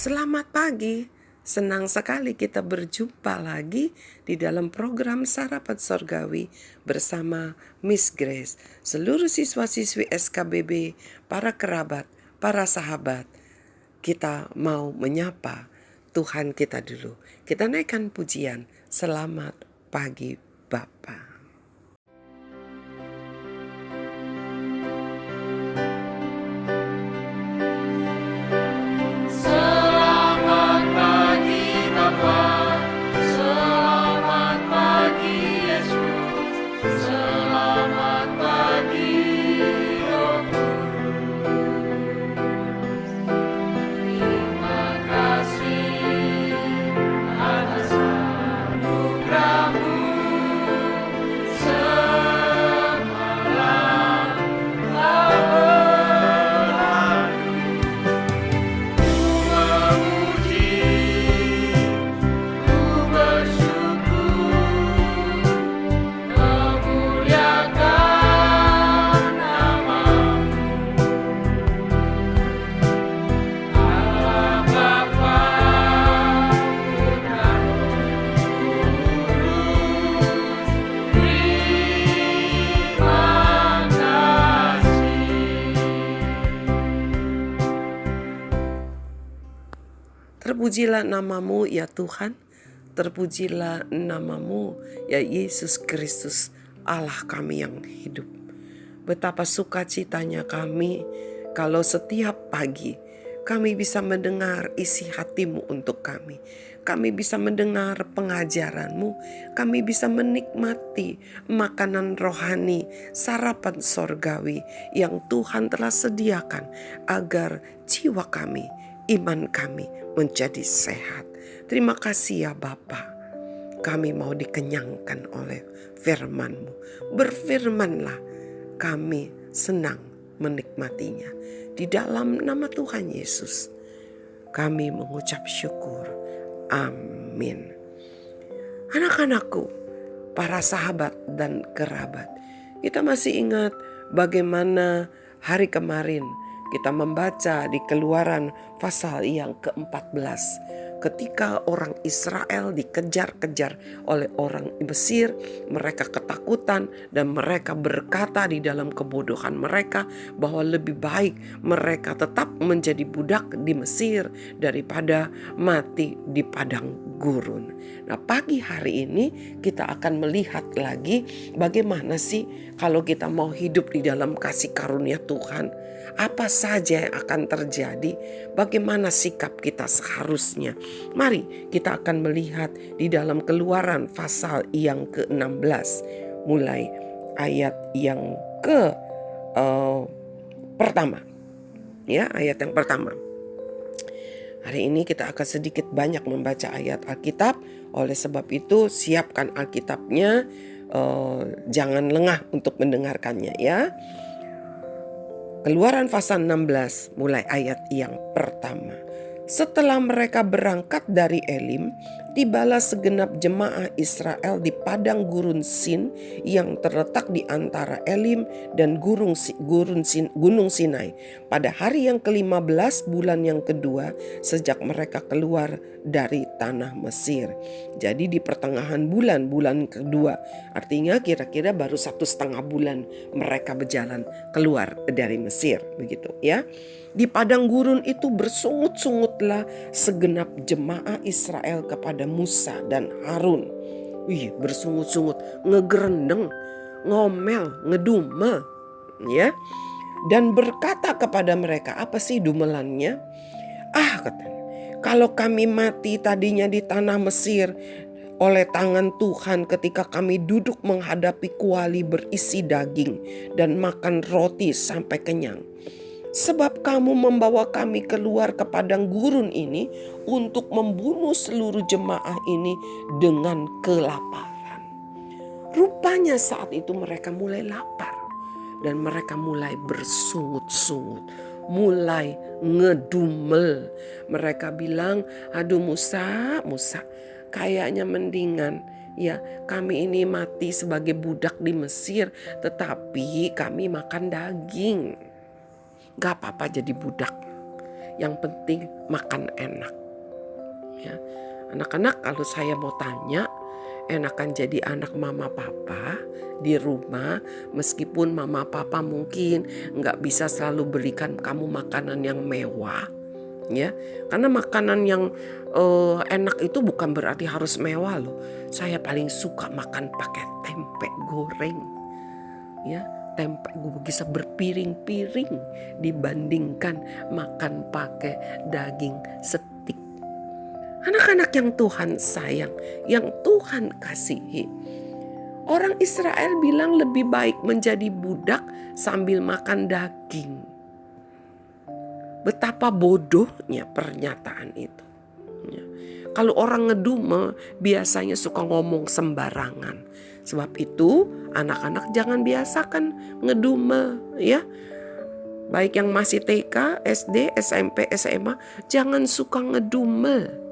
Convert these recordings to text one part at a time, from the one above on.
Selamat pagi, senang sekali kita berjumpa lagi di dalam program Sarapan Sorgawi bersama Miss Grace. Seluruh siswa-siswi SKBB, para kerabat, para sahabat, kita mau menyapa Tuhan kita dulu. Kita naikkan pujian, selamat pagi Bapa. Terpujilah namamu ya Tuhan, terpujilah namamu ya Yesus Kristus, Allah kami yang hidup. Betapa sukacitanya kami kalau setiap pagi kami bisa mendengar isi hatimu untuk kami. Kami bisa mendengar pengajaranmu, kami bisa menikmati makanan rohani, sarapan sorgawi yang Tuhan telah sediakan agar jiwa kami, iman kami menjadi sehat. Terima kasih ya Bapa. Kami mau dikenyangkan oleh firman-Mu. Berfirmanlah, kami senang menikmatinya. Di dalam nama Tuhan Yesus, kami mengucap syukur. Amin. Anak-anakku, para sahabat dan kerabat, kita masih ingat bagaimana hari kemarin kita membaca di Keluaran pasal yang ke-14. Ketika orang Israel dikejar-kejar oleh orang Mesir, mereka ketakutan dan mereka berkata di dalam kebodohan mereka bahwa lebih baik mereka tetap menjadi budak di Mesir daripada mati di padang gurun. Nah, pagi hari ini kita akan melihat lagi bagaimana sih kalau kita mau hidup di dalam kasih karunia Tuhan. Apa saja yang akan terjadi, bagaimana sikap kita seharusnya. Mari kita akan melihat di dalam Keluaran pasal yang ke-16, mulai ayat yang pertama. Ya, ayat yang pertama. Hari ini kita akan sedikit banyak membaca ayat Alkitab. Oleh sebab itu siapkan Alkitabnya, jangan lengah untuk mendengarkannya ya. Keluaran pasal 16 mulai ayat yang pertama. Setelah mereka berangkat dari Elim, tibalah segenap jemaah Israel di padang gurun Sin yang terletak di antara Elim dan Gunung Sinai. Pada hari yang ke-15 bulan yang kedua sejak mereka keluar dari tanah Mesir. Jadi di pertengahan bulan kedua, artinya kira-kira baru 1,5 bulan mereka berjalan keluar dari Mesir, begitu ya. Di padang gurun itu bersungut-sungutlah segenap jemaah Israel kepada Musa dan Harun. Bersungut-sungut, ngegerendeng, ngomel, ngedumel, ya. Dan berkata kepada mereka, apa sih dumelannya? Katanya, kalau kami mati tadinya di tanah Mesir oleh tangan Tuhan ketika kami duduk menghadapi kuali berisi daging dan makan roti sampai kenyang. Sebab kamu membawa kami keluar ke padang gurun ini untuk membunuh seluruh jemaah ini dengan kelaparan. Rupanya saat itu mereka mulai lapar dan mereka mulai bersungut-sungut, mulai ngedumel. Mereka bilang, aduh Musa, kayaknya mendingan ya kami ini mati sebagai budak di Mesir, tetapi kami makan daging. Gak apa-apa jadi budak. yang penting makan enak. Ya, anak-anak, kalau saya mau tanya, enakan jadi anak mama papa di rumah, meskipun mama papa mungkin nggak bisa selalu berikan kamu makanan yang mewah, ya, karena makanan yang enak itu bukan berarti harus mewah loh. Saya paling suka makan pakai tempe goreng, ya, tempe gue bisa berpiring-piring dibandingkan makan pakai daging steak. Anak-anak yang Tuhan sayang, yang Tuhan kasihi. Orang Israel bilang lebih baik menjadi budak sambil makan daging. Betapa bodohnya pernyataan itu. Ya. Kalau orang ngedumel biasanya suka ngomong sembarangan. Sebab itu anak-anak jangan biasakan ngedumel, ya. Baik yang masih TK, SD, SMP, SMA, jangan suka ngedumel.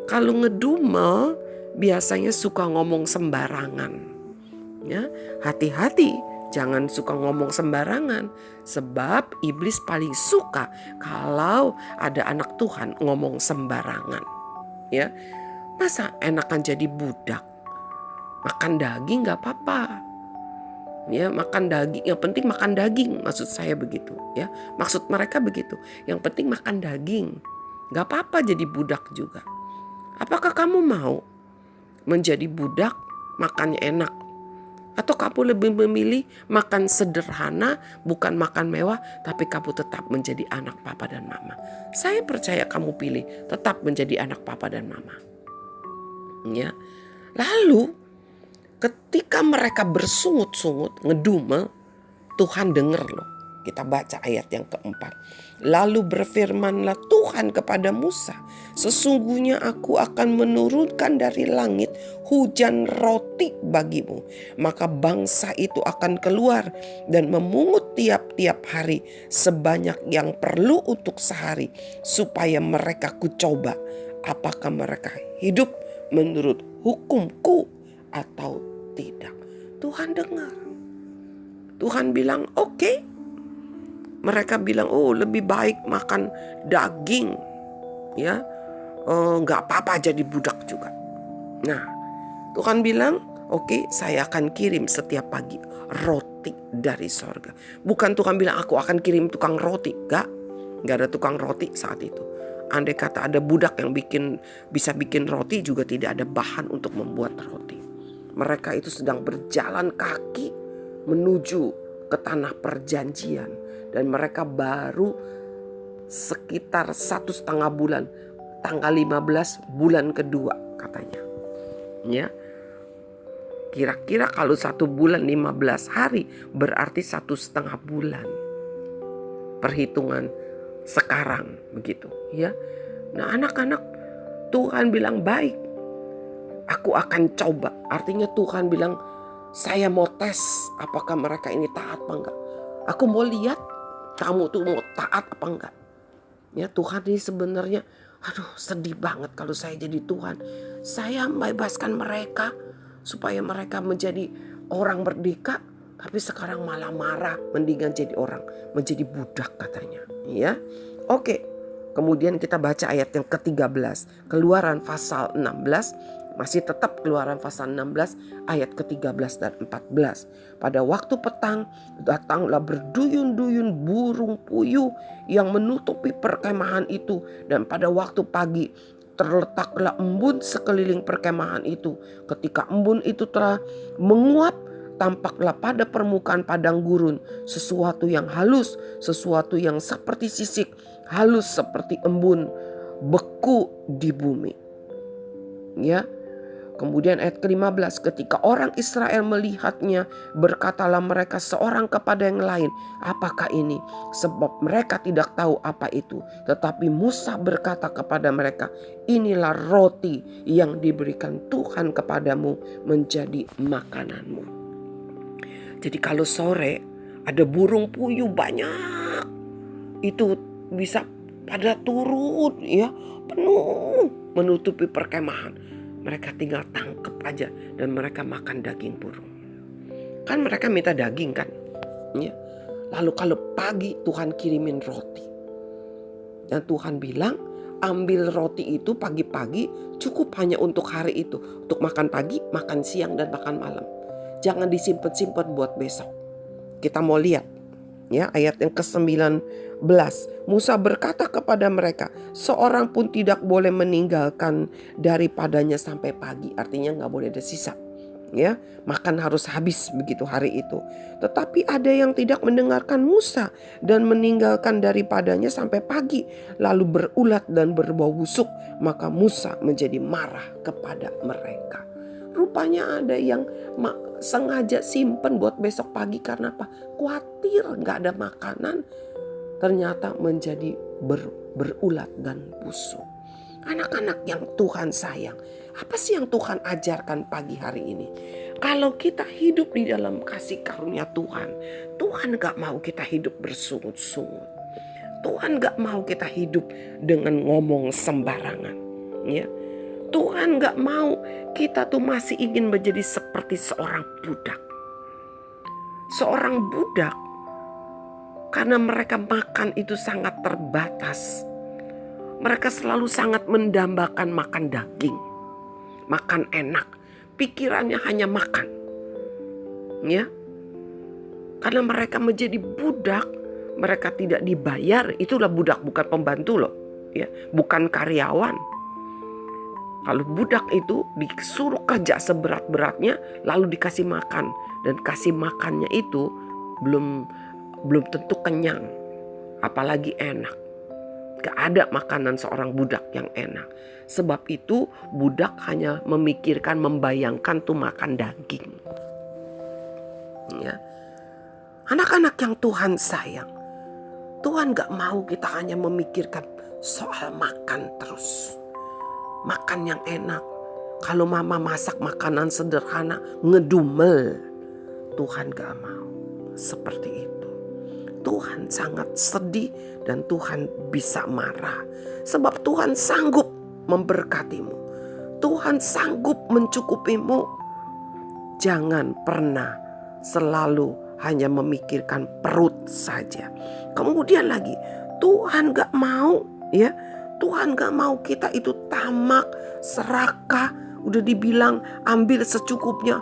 Kalau ngedumel biasanya suka ngomong sembarangan. Ya, hati-hati, jangan suka ngomong sembarangan. Sebab iblis paling suka kalau ada anak Tuhan ngomong sembarangan. Ya, masa enakan jadi budak? Makan daging gak apa-apa. Ya, makan daging, yang penting makan daging, maksud saya begitu. Ya, maksud mereka begitu. Yang penting makan daging, gak apa-apa jadi budak juga. Apakah kamu mau menjadi budak makannya enak? Atau kamu lebih memilih makan sederhana, bukan makan mewah, tapi kamu tetap menjadi anak papa dan mama? Saya percaya kamu pilih tetap menjadi anak papa dan mama. Ya. Lalu ketika mereka bersungut-sungut, ngedumel, Tuhan dengar loh. Kita baca ayat yang keempat. Lalu berfirmanlah Tuhan kepada Musa, sesungguhnya aku akan menurunkan dari langit hujan roti bagimu. Maka bangsa itu akan keluar dan memungut tiap-tiap hari sebanyak yang perlu untuk sehari, supaya mereka kucoba apakah mereka hidup menurut hukumku atau tidak. Tuhan dengar. Tuhan bilang oke. Mereka bilang, oh lebih baik makan daging, ya, nggak apa-apa jadi budak juga. Nah, Tuhan bilang, oke, saya akan kirim setiap pagi roti dari sorga. Bukan Tuhan bilang aku akan kirim tukang roti, nggak ada tukang roti saat itu. Andai kata ada budak yang bisa bikin roti, juga tidak ada bahan untuk membuat roti. Mereka itu sedang berjalan kaki menuju ke tanah perjanjian. Dan mereka baru sekitar 1,5 bulan. Tanggal 15 bulan kedua katanya. Ya. Kira-kira kalau 1 bulan 15 hari berarti 1,5 bulan. Perhitungan sekarang begitu. Ya. Nah, anak-anak, Tuhan bilang baik. Aku akan coba. Artinya Tuhan bilang, saya mau tes apakah mereka ini taat apa enggak. Aku mau lihat kamu tuh mau taat apa enggak. Ya, Tuhan ini sebenarnya sedih banget kalau saya jadi Tuhan. Saya membebaskan mereka supaya mereka menjadi orang merdeka, tapi sekarang malah marah, mendingan jadi orang, menjadi budak katanya. Ya. Oke. Kemudian kita baca ayat yang ke-13. Keluaran pasal 16. Masih tetap Keluaran pasal 16 ayat ke-13 dan 14. Pada waktu petang datanglah berduyun-duyun burung puyuh yang menutupi perkemahan itu. Dan pada waktu pagi terletaklah embun sekeliling perkemahan itu. Ketika embun itu telah menguap, tampaklah pada permukaan padang gurun sesuatu yang halus, sesuatu yang seperti sisik, halus seperti embun, beku di bumi. Ya. Kemudian ayat ke-15, ketika orang Israel melihatnya, berkatalah mereka seorang kepada yang lain, apakah ini? Sebab mereka tidak tahu apa itu. Tetapi Musa berkata kepada mereka, inilah roti yang diberikan Tuhan kepadamu menjadi makananmu. Jadi kalau sore ada burung puyuh banyak, itu bisa pada turun, ya, penuh menutupi perkemahan. Mereka tinggal tangkap aja dan mereka makan daging burung. Kan mereka minta daging kan. Ya. Lalu kalau pagi Tuhan kirimin roti. Dan Tuhan bilang, ambil roti itu pagi-pagi, cukup hanya untuk hari itu. Untuk makan pagi, makan siang, dan makan malam. Jangan disimpan-simpan buat besok. Kita mau lihat ya ayat yang ke-19. Musa berkata kepada mereka, seorang pun tidak boleh meninggalkan daripadanya sampai pagi. Artinya gak boleh ada sisa. Ya, makan harus habis begitu hari itu. Tetapi ada yang tidak mendengarkan Musa dan meninggalkan daripadanya sampai pagi, lalu berulat dan berbau busuk. Maka Musa menjadi marah kepada mereka. Rupanya ada yang sengaja simpen buat besok pagi karena apa? Khawatir gak ada makanan. Ternyata menjadi berulat dan busuk. Anak-anak yang Tuhan sayang, apa sih yang Tuhan ajarkan pagi hari ini? Kalau kita hidup di dalam kasih karunia Tuhan, Tuhan gak mau kita hidup bersungut-sungut. Tuhan gak mau kita hidup dengan ngomong sembarangan. Ya, Tuhan gak mau kita tuh masih ingin menjadi seperti seorang budak. Seorang budak, karena mereka makan itu sangat terbatas. Mereka selalu sangat mendambakan makan daging, makan enak, pikirannya hanya makan. Ya, karena mereka menjadi budak, mereka tidak dibayar. Itulah budak, bukan pembantu loh, ya, bukan karyawan. Kalau budak itu disuruh kerja seberat-beratnya, lalu dikasih makan, dan kasih makannya itu belum tentu kenyang, apalagi enak. Gak ada makanan seorang budak yang enak. Sebab itu budak hanya memikirkan, membayangkan tuh makan daging. Ya. Anak-anak yang Tuhan sayang, Tuhan gak mau kita hanya memikirkan soal makan terus. Makan yang enak. Kalau mama masak makanan sederhana, ngedumel. Tuhan gak mau seperti itu. Tuhan sangat sedih dan Tuhan bisa marah. Sebab Tuhan sanggup memberkatimu. Tuhan sanggup mencukupimu. Jangan pernah selalu hanya memikirkan perut saja. Kemudian lagi, Tuhan gak mau, ya, Tuhan gak mau kita itu tamak, serakah. Udah dibilang ambil secukupnya,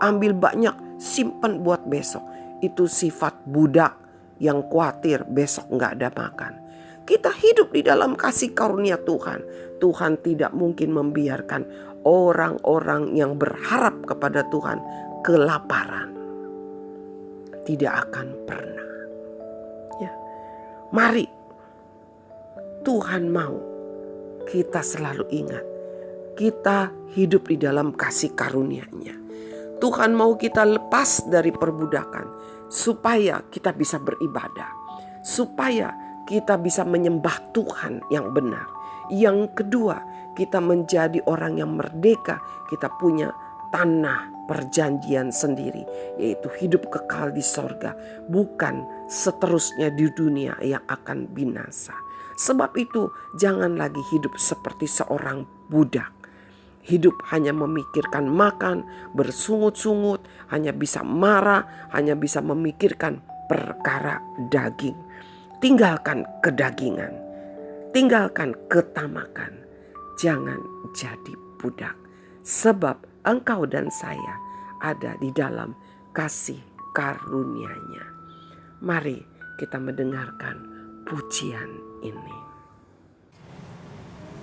ambil banyak, simpan buat besok. Itu sifat budak yang khawatir besok gak ada makan. Kita hidup di dalam kasih karunia Tuhan. Tuhan tidak mungkin membiarkan orang-orang yang berharap kepada Tuhan kelaparan. Tidak akan pernah. Ya. Mari, Tuhan mau kita selalu ingat, kita hidup di dalam kasih karunia-Nya. Tuhan mau kita lepas dari perbudakan, supaya kita bisa beribadah, supaya kita bisa menyembah Tuhan yang benar. Yang kedua, kita menjadi orang yang merdeka. Kita punya tanah perjanjian sendiri, yaitu hidup kekal di sorga, bukan seterusnya di dunia yang akan binasa. Sebab itu jangan lagi hidup seperti seorang budak. Hidup hanya memikirkan makan, bersungut-sungut, hanya bisa marah, hanya bisa memikirkan perkara daging. Tinggalkan kedagingan, tinggalkan ketamakan. Jangan jadi budak, sebab engkau dan saya ada di dalam kasih karunia-Nya. Mari kita mendengarkan pujian ini.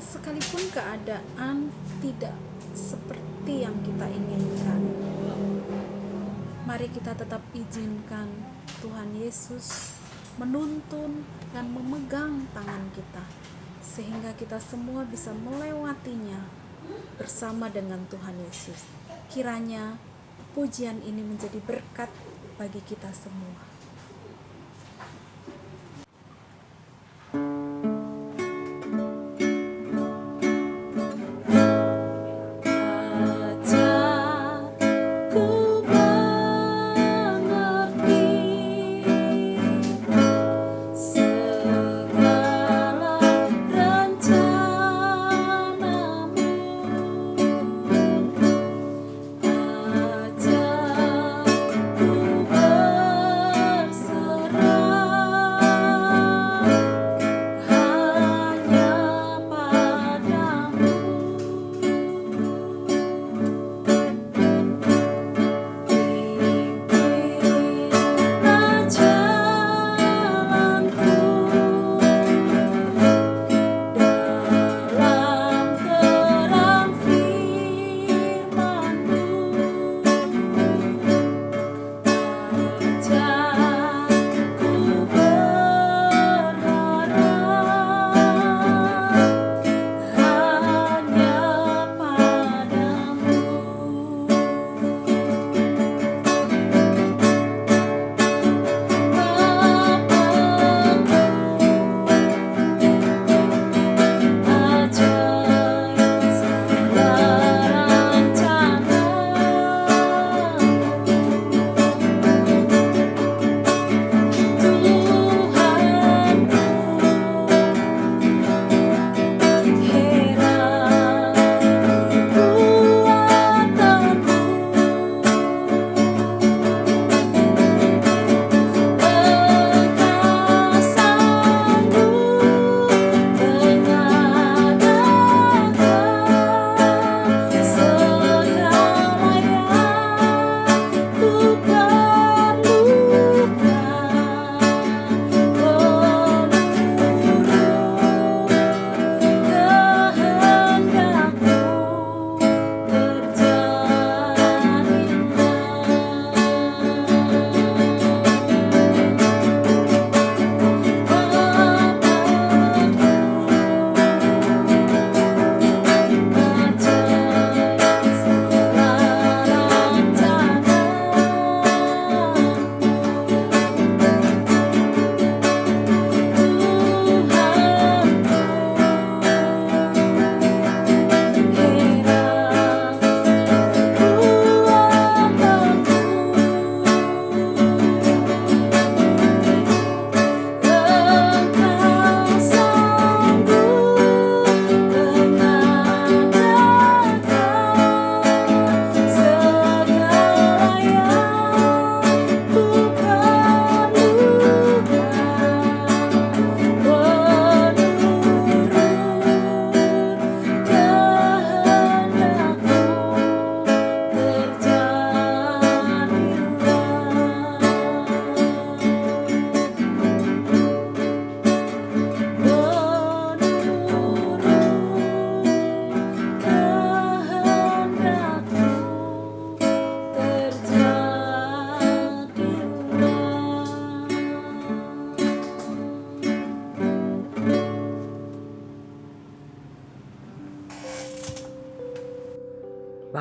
Sekalipun keadaan tidak seperti yang kita inginkan, mari kita tetap izinkan Tuhan Yesus menuntun dan memegang tangan kita, sehingga kita semua bisa melewatinya bersama dengan Tuhan Yesus. Kiranya pujian ini menjadi berkat bagi kita semua.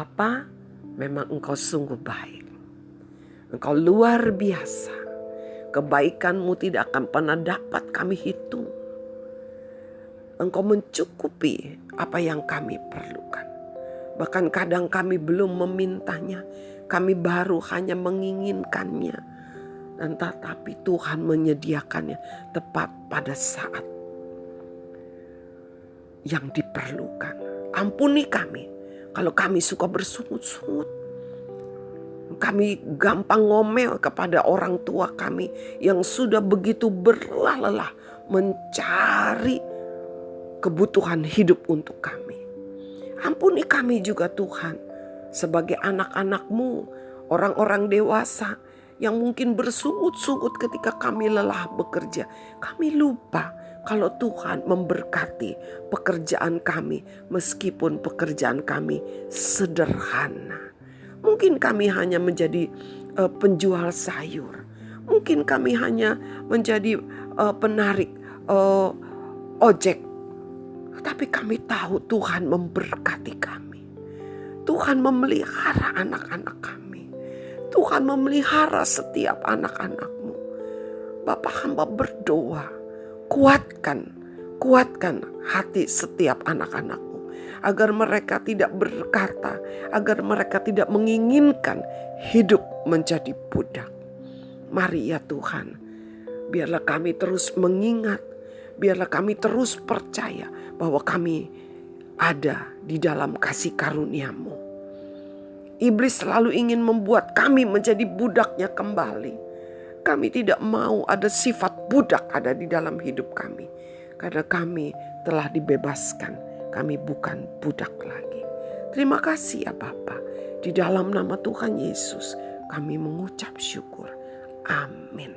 Bapa, memang Engkau sungguh baik. Engkau luar biasa. Kebaikan-Mu tidak akan pernah dapat kami hitung. Engkau mencukupi apa yang kami perlukan. Bahkan kadang kami belum memintanya, kami baru hanya menginginkannya. Dan tetapi Tuhan menyediakannya tepat pada saat yang diperlukan. Ampuni kami kalau kami suka bersungut-sungut. Kami gampang ngomel kepada orang tua kami yang sudah begitu berlelah-lelah mencari kebutuhan hidup untuk kami. Ampuni kami juga Tuhan sebagai anak-anak-Mu, orang-orang dewasa yang mungkin bersungut-sungut ketika kami lelah bekerja. Kami lupa kalau Tuhan memberkati pekerjaan kami meskipun pekerjaan kami sederhana. Mungkin kami hanya menjadi penjual sayur. Mungkin kami hanya menjadi penarik ojek. Tapi kami tahu Tuhan memberkati kami. Tuhan memelihara anak-anak kami. Tuhan memelihara setiap anak-anak-Mu. Bapa, hamba berdoa, kuatkan hati setiap anak-anak-Mu. Agar mereka tidak berkata, agar mereka tidak menginginkan hidup menjadi budak. Mari ya Tuhan, biarlah kami terus mengingat, biarlah kami terus percaya bahwa kami ada di dalam kasih karunia-Mu. Iblis selalu ingin membuat kami menjadi budaknya kembali. Kami tidak mau ada sifat budak ada di dalam hidup kami. Karena kami telah dibebaskan. Kami bukan budak lagi. Terima kasih ya Bapa. Di dalam nama Tuhan Yesus kami mengucap syukur. Amin.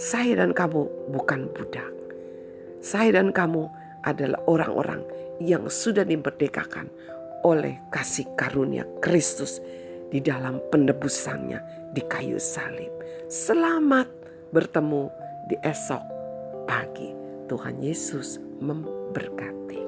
Saya dan kamu bukan budak. Saya dan kamu adalah orang-orang yang sudah dimerdekakan oleh kasih karunia Kristus di dalam penebusannya di kayu salib. Selamat bertemu di esok pagi. Tuhan Yesus memberkati.